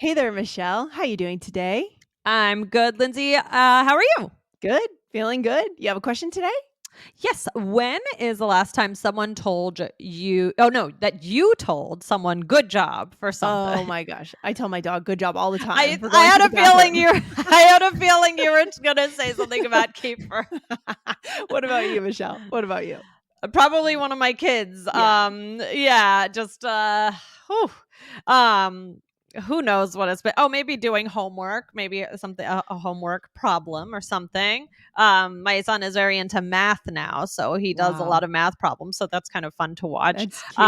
Hey there, Michelle. How you doing today? I'm good, Lindsay. How are you? Good. Feeling good. You have a question today? Yes. When is the last time someone told you, oh no, that you told someone good job for something? Oh my gosh. I tell my dog good job all the time I for I going to had the a feeling bathroom. you I had a feeling you were gonna say something about keeper. What about you, Michelle? What about you? Probably one of my kids. Yeah. Yeah, just whew. um who knows what it's been. Oh, maybe doing homework, maybe something a homework problem or something. My son is very into math now, so he does a lot Wow. of math problems, so that's kind of fun to watch. That's cute.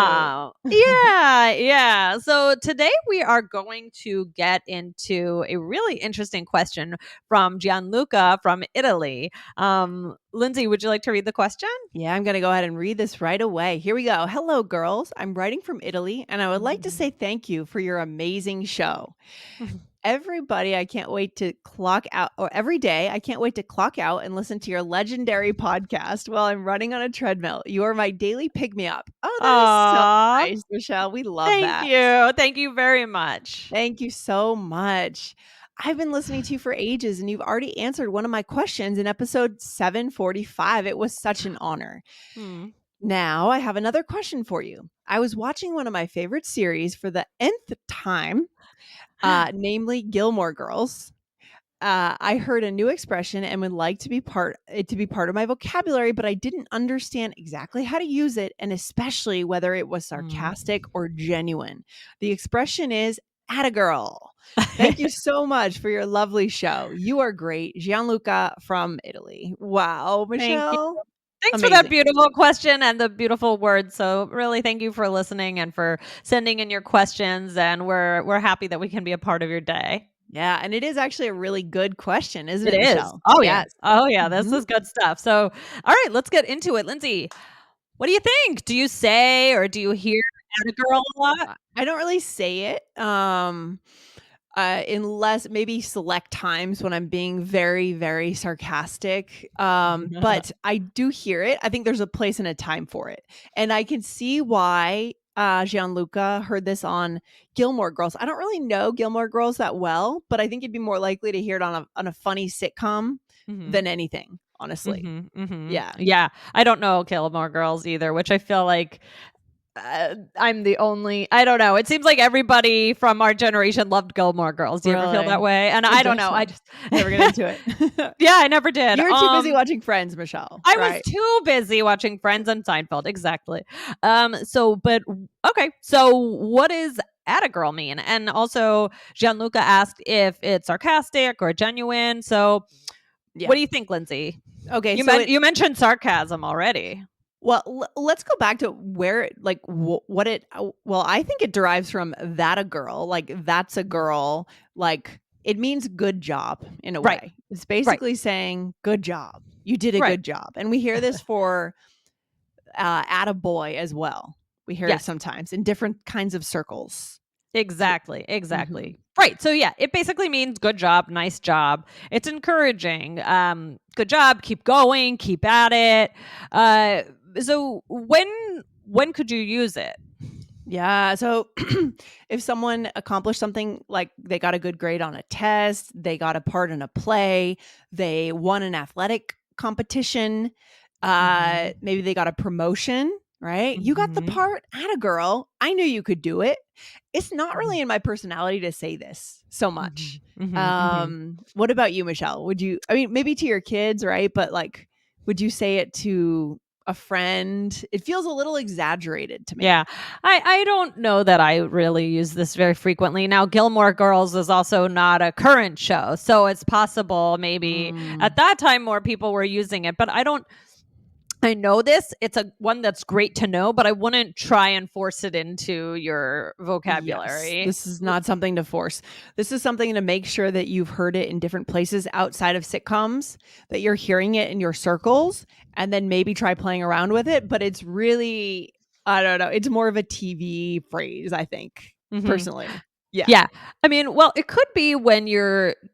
Yeah. So today we are going to get into a really interesting question from Gianluca from Italy. Lindsay, would you like to read the question? Yeah, I'm going to go ahead and read this right away. Here we go. Hello, girls. I'm writing from Italy, and I would like to say thank you for your amazing show. Everybody, I can't wait to clock out, or every day, I can't wait to clock out and listen to your legendary podcast while I'm running on a treadmill. You are my daily pick me up. Oh, that is so Aw, nice, Michelle. We love thank that. you. Thank you very much. Thank you so much. I've been listening to you for ages, and you've already answered one of my questions in episode 745. It was such an honor. Hmm. Now, I have another question for you. I was watching one of my favorite series for the nth time, namely Gilmore Girls. I heard a new expression and would like to be part of my vocabulary, but I didn't understand exactly how to use it, and especially whether it was Mm. sarcastic or genuine. The expression is Attagirl. Thank you so much for your lovely show. You are great. Gianluca from Italy. Wow, Thank you. Michelle. Thanks for that Amazing. beautiful question and the beautiful words. So really thank you for listening and for sending in your questions, and we're happy that we can be a part of your day. Yeah, and it is actually a really good question, isn't It it, is. Michelle? Oh yeah. Yes. Oh yeah, this Mhm. is good stuff. So, all right, let's get into it. Lindsay, what do you think? Do you say or do you hear "at a girl" a lot? I don't really say it, unless maybe select times when I'm being very, very sarcastic. But I do hear it. I think there's a place and a time for it. And I can see why Gianluca heard this on Gilmore Girls. I don't really know Gilmore Girls that well, but I think you'd be more likely to hear it on a funny sitcom Mhm. than anything, honestly. Mhm, mhm. Yeah. Yeah, I don't know Gilmore Girls either, which I feel like, I'm the only I don't know, it seems like everybody from our generation loved Gilmore Girls. Do you ever feel that Really? way? And I I don't know, just I just never get into it. Yeah, I never did. You were too busy watching Friends, Michelle, I was right? too busy watching Friends and Seinfeld, exactly. Okay, so what does "at a girl" mean? And also, Gianluca asked if it's sarcastic or genuine, so what Yeah. do you think, Lindsay? Okay, so it You mentioned sarcasm already. well, let's go back to where it like what it well, I think it derives from that a girl, like that's a girl, like it means good job in a Right, way. It's right, basically saying good job. You did a right. good job. And we hear this for Attaboy as well. We hear it Yes, sometimes in different kinds of circles. exactly, Mhm. exactly. Right, so yeah, it basically means good job, nice job. It's encouraging. Good job, keep going, keep at it. So when could you use it? Yeah. So if someone accomplished something like they got a good grade on a test, they got a part in a play, they won an athletic competition, Mhm, maybe they got a promotion, right? You got the mhm. part, a girl. I knew you could do it. It's not Mhm, really in my personality to say this so much. mhm, mhm, mhm. What about you, Michelle? Would you, I mean, maybe to your kids, right? But like, would you say it to a friend? It feels a little exaggerated to me. Yeah. I don't know that I really use this very frequently. Now, Gilmore Girls is also not a current show, so it's possible maybe Mm, at that time more people were using it, but I know this. It's a one that's great to know, but I wouldn't try and force it into your yes, vocabulary. this is not something to force. This is something to make sure that you've heard it in different places outside of sitcoms, that you're hearing it in your circles, and then maybe try playing around with it. But it's really, I don't know, it's more of a TV phrase, I think, Mhm. personally. Yeah. Yeah. I mean, well, it could be when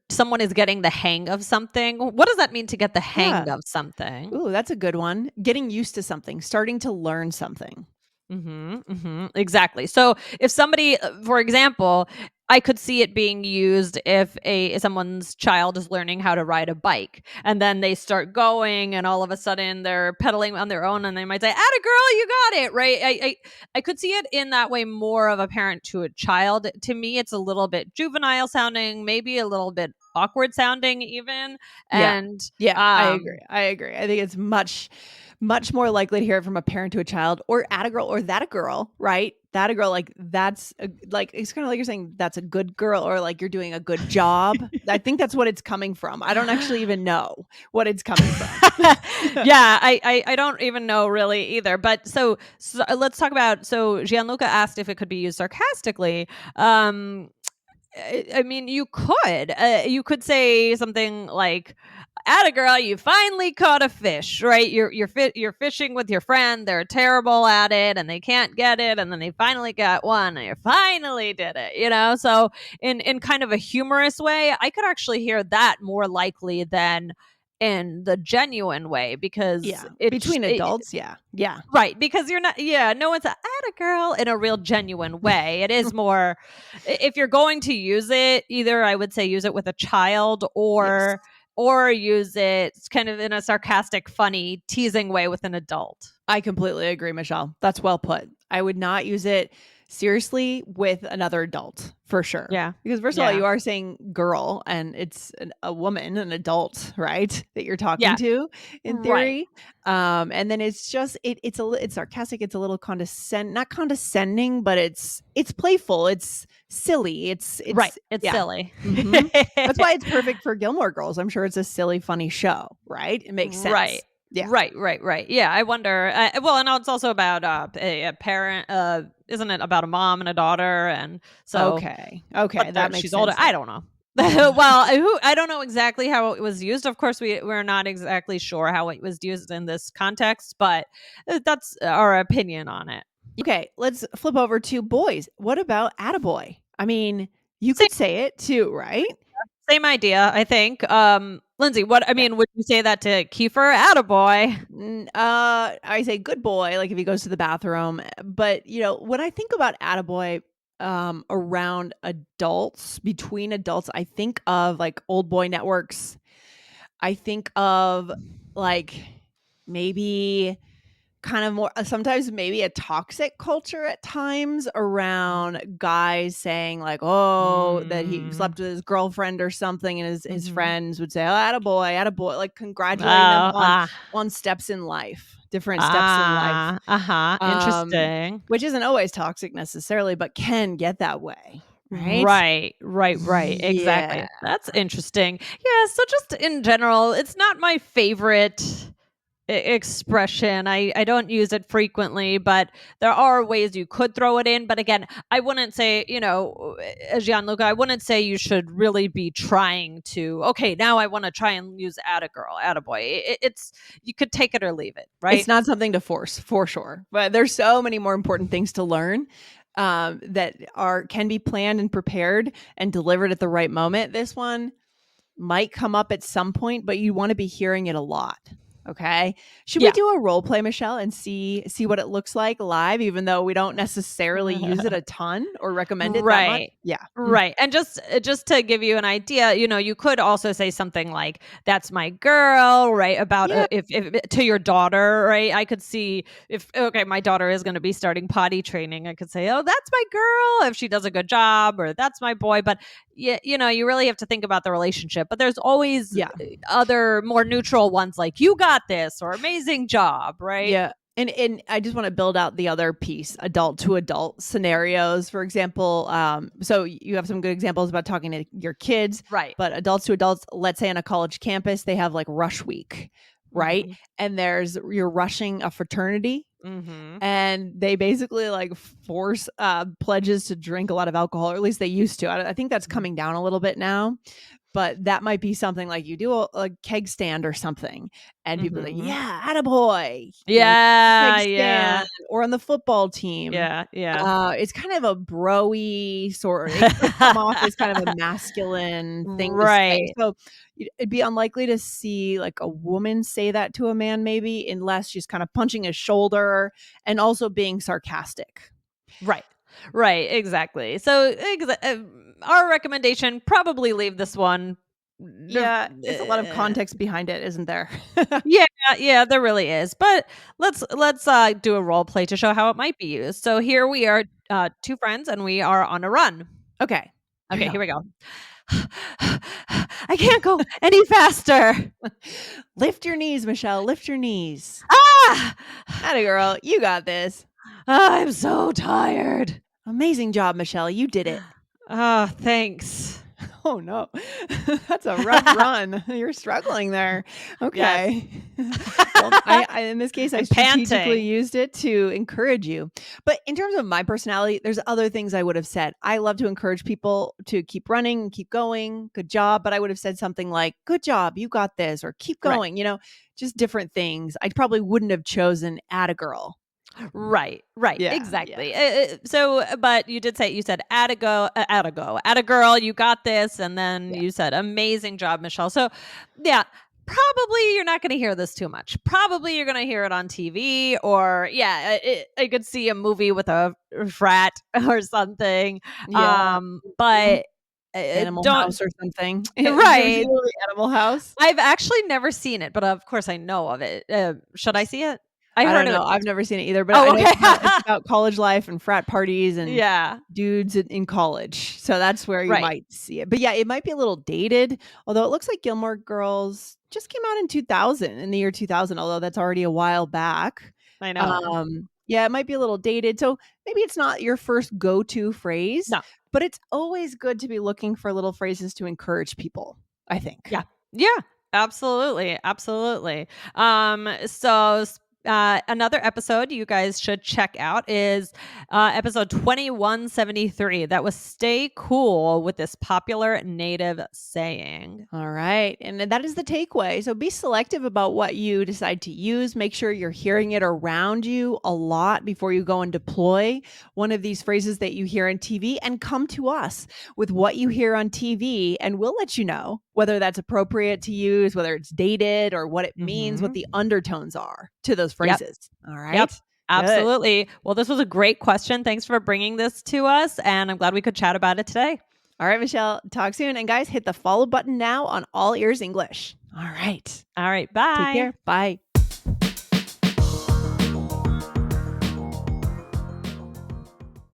someone is getting the hang of something. What does that mean to get the Yeah. hang of something? Ooh, that's a good one. Getting used to something, starting to learn something. Mhm, mhm, exactly. So, if somebody, for example, I could see it being used if someone's child is learning how to ride a bike, and then they start going, and all of a sudden they're pedaling on their own, and they might say, "Atta girl, you got it!" Right? I could see it in that way, more of a parent to a child. To me, it's a little bit juvenile sounding, maybe a little bit awkward sounding, even. Yeah. And Yeah, I agree. I agree. I think it's much more likely to hear it from a parent to a child, or at a girl, or that a girl, right? That a girl, like that's like it's kind of like you're saying that's a good girl, or like you're doing a good job. I think that's what it's coming from. I don't actually even know what it's coming from. Yeah, I don't even know really either. But so let's talk about. So Gianluca asked if it could be used sarcastically. Um, I mean, you could say something like, "Atta girl, you finally caught a fish." Right? You're fishing with your friend. They're terrible at it, and they can't get it, and then they finally got one, and you finally did it. So in kind of a humorous way, I could actually hear that more likely than in the genuine way, because Yeah, between adults, yeah, yeah, right, because you're not, yeah, no one's a girl in a real genuine way. It is more, if you're going to use it, either I would say use it with a child, yes. or use it kind of in a sarcastic, funny, teasing way with an adult. I completely agree, Michelle. That's well put. I would not use it seriously with another adult for sure. Yeah. Because first of all, Yeah. you are saying girl, and it's a woman, an adult, right? That you're talking Yeah. to in Right. theory. And then it's just it's sarcastic. It's a little not condescending, but it's playful. It's silly. Right. It's It's yeah. silly. hmm That's why it's perfect for Gilmore Girls. I'm sure it's a silly, funny show, right? It makes Right. sense. Yeah. Right. Yeah, I wonder. Well, and it's also about a parent. Isn't it about a mom and a daughter? And so, Okay. but Okay, that makes she's older. sense I then. don't know. Well, I don't know exactly how it was used. Of course, we're not exactly sure how it was used in this context, but that's our opinion on it. Okay, let's flip over to boys. What about Attaboy? I mean, you Same, could say it too, right? same idea, I think. Lindsay, what I Yeah. mean, would you say that to Kiefer? Attaboy. I say good boy, like if he goes to the bathroom. But when I think about Attaboy, around adults, between adults, I think of like old boy networks. I think of like maybe kind of more sometimes maybe a toxic culture at times around guys saying like, oh, that he Mm. slept with his girlfriend or something, and his Mhm. friends would say, oh, attaboy, like Oh, congratulating them ah, on steps in life, different steps in life. uh-huh, um interesting. which isn't always toxic necessarily, but can get that way, right? Right, Yeah. exactly. That's interesting. Yeah, so just in general, it's not my favorite expression. I don't use it frequently, but there are ways you could throw it in. But again, I wouldn't say, as Gianluca, I wouldn't say you should really be trying to, okay, now I want to try and use Attagirl, Attaboy. It's, you could take it or leave it, It's right? not something to force, for sure, but there's so many more important things to learn, that can be planned and prepared and delivered at the right moment. This one might come up at some point, but you want to be hearing it a lot. Okay. Should we Yeah. do a role play, Michelle, and see what it looks like live, even though we don't necessarily use it a ton or recommend it that much? Right. Yeah. Right. And just to give you an idea, you could also say something like, "That's my girl," right? About, Yeah. if to your daughter, right? I could see, if, okay, my daughter is going to be starting potty training, I could say, "Oh, that's my girl," if she does a good job, or "That's my boy." But yeah, you really have to think about the relationship. But there's always Yeah. other more neutral ones, like, "You got this," or "Amazing job," right? Yeah. And I just want to build out the other piece, adult to adult scenarios. For example, so you have some good examples about talking to your kids, Right. but adults to adults, let's say on a college campus, they have like rush week, right? Mhm. And you're rushing a fraternity, Mhm. and they basically like force pledges to drink a lot of alcohol, or at least they used to. I think that's coming down a little bit now, but that might be something like you do a keg stand or something, and people are like, Mhm. "Yeah, attaboy," Yeah, keg stand, yeah. or on the football team. Yeah, yeah. It's kind of a bro-y sort, it could come off as kind of a masculine thing to say. Right, So, it'd be unlikely to see, like, a woman say that to a man maybe, unless she's kinda punching his shoulder and also being sarcastic. right. Right, exactly. So, our recommendation, probably leave this one. Yeah, it's a lot of Uh, context behind it, isn't there? yeah, yeah, there really is. But let's do a role play to show how it might be used. So here we are, two friends, and we are on a run. Okay, here we Okay, go. here we go. I can't go any faster. Lift your knees, Michelle, lift your knees. Ah! Atta girl, you got this. I'm so tired. Amazing job, Michelle, you did it. Oh, thanks. Oh, no. That's a rough run. You're struggling there. Yes. Okay. Well, I in this case, I I'm strategically panting. used it to encourage you. But in terms of my personality, there's other things I would have said. I love to encourage people to keep running, keep going. Good job. But I would have said something like, good job, you got this, or keep Right. going, just different things. I probably wouldn't have chosen add a girl. Right, right, Yeah. Yeah. exactly. But you said, "Atta girl, you got this," and then Yeah. you said, "Amazing job, Michelle." So, yeah, probably you're not going to hear this too much. Probably you're going to hear it on TV, or yeah, I could see a movie with a frat or something. Yeah. Mhm. But Animal don't House or something. Have you ever seen right. the movie Animal House? I've actually never seen it, but of course I know of it. Should I see it? I I heard don't it. know, I've never seen it either, but I Oh, know okay. it's about college life and frat parties and Yeah. dudes in college, so that's where you Right. might see it, but yeah, it might be a little dated, although it looks like Gilmore Girls just came out in the year 2000, although that's already a while back. I know. Yeah, it might be a little dated, so maybe it's not your first go-to phrase, No. but it's always good to be looking for little phrases to encourage people, I think. Yeah. Yeah. Absolutely. Absolutely. Another episode you guys should check out is episode 2173. That was Stay Cool with this popular native saying. All right. And that is the takeaway. So be selective about what you decide to use. Make sure you're hearing it around you a lot before you go and deploy one of these phrases that you hear on TV, and come to us with what you hear on TV. And we'll let you know whether that's appropriate to use, whether it's dated, or what it means, what Hmm. the undertones are to those Yep. phrases. All Yep. right. Good. Absolutely. Well, this was a great question. Thanks for bringing this to us. And I'm glad we could chat about it today. All right, Michelle. Talk soon. And guys, hit the follow button now on All Ears English. All right. All right. Take Bye. care. Bye.